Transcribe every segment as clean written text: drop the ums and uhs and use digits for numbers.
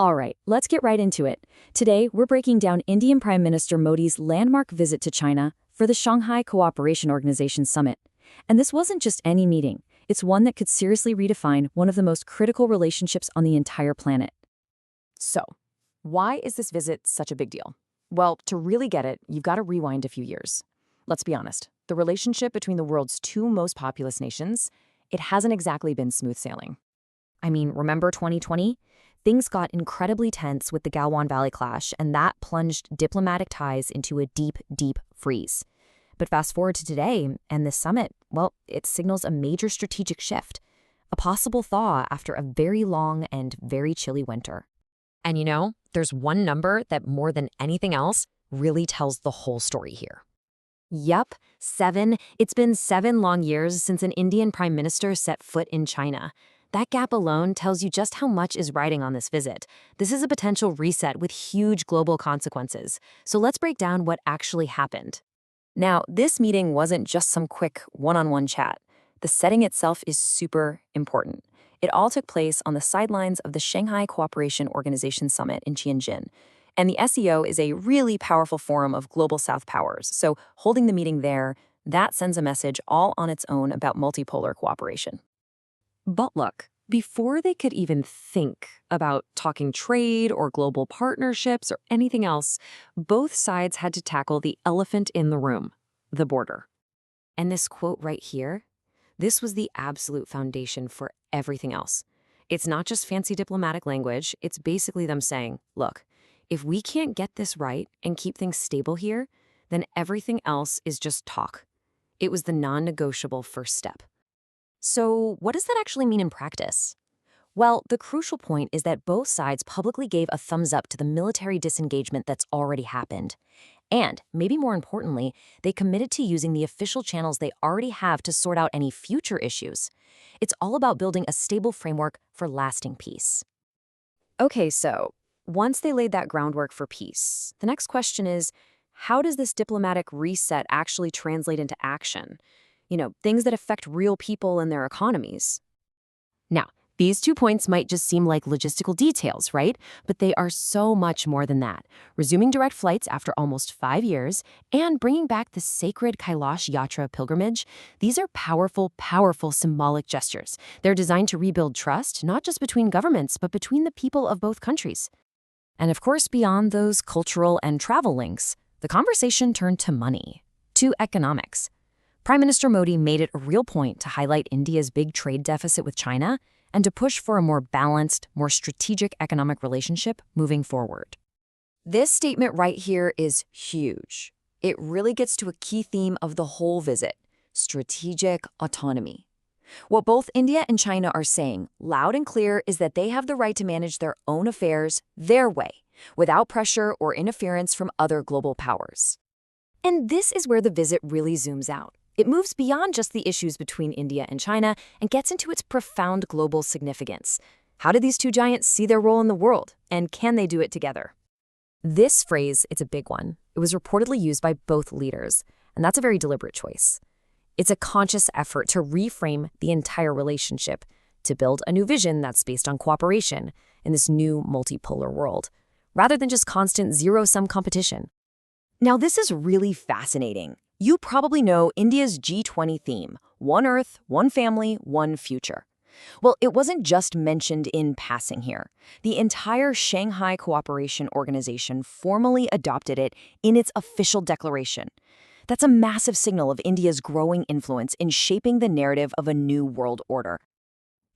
All right, let's get right into it. Today, we're breaking down Indian Prime Minister Modi's landmark visit to China for the Shanghai Cooperation Organization Summit. And this wasn't just any meeting. It's one that could seriously redefine one of the most critical relationships on the entire planet. So, why is this visit such a big deal? Well, to really get it, you've got to rewind a few years. Let's be honest, the relationship between the world's two most populous nations, it hasn't exactly been smooth sailing. I mean, remember 2020? Things got incredibly tense with the Galwan Valley clash, and that plunged diplomatic ties into a deep, deep freeze. But fast forward to today, and this summit, well, it signals a major strategic shift, a possible thaw after a very long and very chilly winter. And you know, there's one number that more than anything else really tells the whole story here. Yup, 7. It's been 7 long years since an Indian prime minister set foot in China. That gap alone tells you just how much is riding on this visit. This is a potential reset with huge global consequences. So let's break down what actually happened. Now, this meeting wasn't just some quick one-on-one chat. The setting itself is super important. It all took place on the sidelines of the Shanghai Cooperation Organization Summit in Tianjin. And the SEO is a really powerful forum of global South powers. So holding the meeting there, that sends a message all on its own about multipolar cooperation. But look, before they could even think about talking trade or global partnerships or anything else, both sides had to tackle the elephant in the room, the border. And this quote right here, this was the absolute foundation for everything else. It's not just fancy diplomatic language, it's basically them saying, look, if we can't get this right and keep things stable here, then everything else is just talk. It was the non-negotiable first step. So what does that actually mean in practice? Well, the crucial point is that both sides publicly gave a thumbs up to the military disengagement that's already happened. And, maybe more importantly, they committed to using the official channels they already have to sort out any future issues. It's all about building a stable framework for lasting peace. Okay, so once they laid that groundwork for peace, the next question is, how does this diplomatic reset actually translate into action? You know, things that affect real people and their economies. Now, these 2 points might just seem like logistical details, right? But they are so much more than that. Resuming direct flights after almost 5 years and bringing back the sacred Kailash Yatra pilgrimage, these are powerful, powerful symbolic gestures. They're designed to rebuild trust, not just between governments, but between the people of both countries. And of course, beyond those cultural and travel links, the conversation turned to money, to economics. Prime Minister Modi made it a real point to highlight India's big trade deficit with China and to push for a more balanced, more strategic economic relationship moving forward. This statement right here is huge. It really gets to a key theme of the whole visit: strategic autonomy. What both India and China are saying, loud and clear, is that they have the right to manage their own affairs their way, without pressure or interference from other global powers. And this is where the visit really zooms out. It moves beyond just the issues between India and China and gets into its profound global significance. How do these two giants see their role in the world, and can they do it together? This phrase, it's a big one. It was reportedly used by both leaders, and that's a very deliberate choice. It's a conscious effort to reframe the entire relationship, to build a new vision that's based on cooperation in this new multipolar world, rather than just constant zero-sum competition. Now, this is really fascinating. You probably know India's G20 theme: One Earth, One Family, One Future. Well, it wasn't just mentioned in passing here. The entire Shanghai Cooperation Organization formally adopted it in its official declaration. That's a massive signal of India's growing influence in shaping the narrative of a new world order.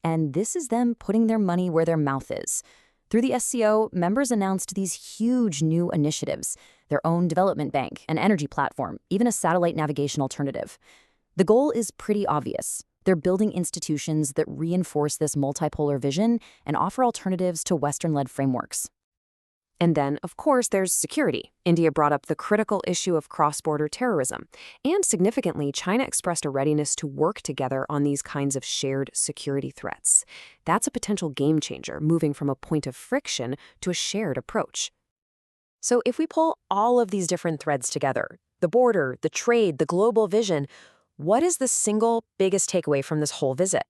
And this is them putting their money where their mouth is. Through the SCO, members announced these huge new initiatives: their own development bank, an energy platform, even a satellite navigation alternative. The goal is pretty obvious. They're building institutions that reinforce this multipolar vision and offer alternatives to Western-led frameworks. And then, of course, there's security. India brought up the critical issue of cross-border terrorism. And significantly, China expressed a readiness to work together on these kinds of shared security threats. That's a potential game changer, moving from a point of friction to a shared approach. So if we pull all of these different threads together, the border, the trade, the global vision, what is the single biggest takeaway from this whole visit?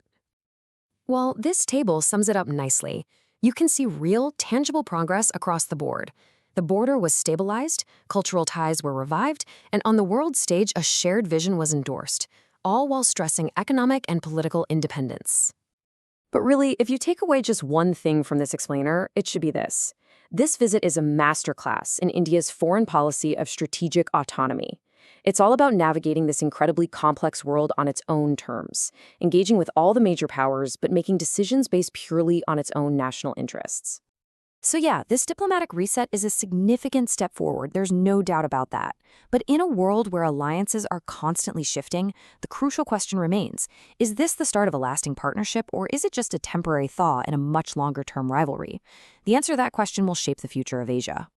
Well, this table sums it up nicely. You can see real, tangible progress across the board. The border was stabilized, cultural ties were revived, and on the world stage, a shared vision was endorsed, all while stressing economic and political independence. But really, if you take away just one thing from this explainer, it should be this. This visit is a masterclass in India's foreign policy of strategic autonomy. It's all about navigating this incredibly complex world on its own terms, engaging with all the major powers, but making decisions based purely on its own national interests. So yeah, this diplomatic reset is a significant step forward, there's no doubt about that. But in a world where alliances are constantly shifting, the crucial question remains, is this the start of a lasting partnership, or is it just a temporary thaw in a much longer-term rivalry? The answer to that question will shape the future of Asia.